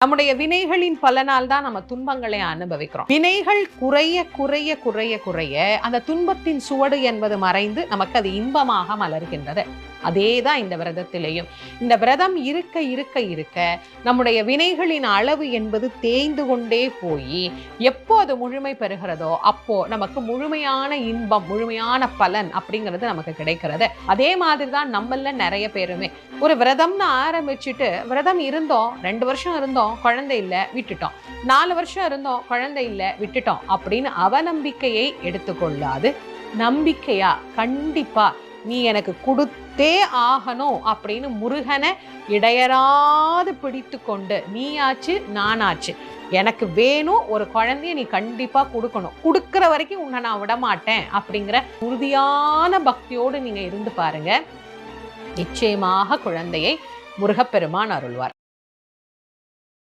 நம்முடைய வினைகளின் பலனால் தான் நம்ம துன்பங்களை அனுபவிக்கிறோம். வினைகள் குறைய குறைய குறைய குறைய அந்த துன்பத்தின் சுவடு என்பது மறைந்து நமக்கு அது இன்பமாக மலர்கின்றது. அதேதான் இந்த விரதத்திலேயும். இந்த விரதம் இருக்க இருக்க இருக்க நம்முடைய வினைகளின் அளவு என்பது தேய்ந்து கொண்டே போய் எப்போ அது முழுமை பெறுகிறதோ அப்போ நமக்கு முழுமையான இன்பம், முழுமையான பலன் அப்படிங்கிறது நமக்கு கிடைக்கிறது. அதே மாதிரி தான் நம்மள நிறைய பேருமே ஒரு விரதம்னு ஆரம்பிச்சுட்டு விரதம் இருந்தோம், 2 வருஷம் இருந்தோம், குழந்தை இல்லை விட்டுட்டோம், 4 வருஷம் இருந்தோம், குழந்தை இல்லை விட்டுட்டோம் அப்படின்னு அவநம்பிக்கையை எடுத்துக்கொள்ளாது நம்பிக்கையா கண்டிப்பா நீ எனக்கு கொடுத்தே ஆகணும் அப்படின்னு முருகனை இடையராது பிடித்து கொண்டு நீயாச்சு நானாச்சு, எனக்கு வேணும் ஒரு குழந்தைய நீ கண்டிப்பா கொடுக்கணும், கொடுக்கிற வரைக்கும் உன்னை நான் விட மாட்டேன் அப்படிங்கிற உறுதியான பக்தியோடு நீங்க இருந்து பாருங்க. நிச்சயமாக குழந்தையை முருகப்பெருமான் அருள்வார்.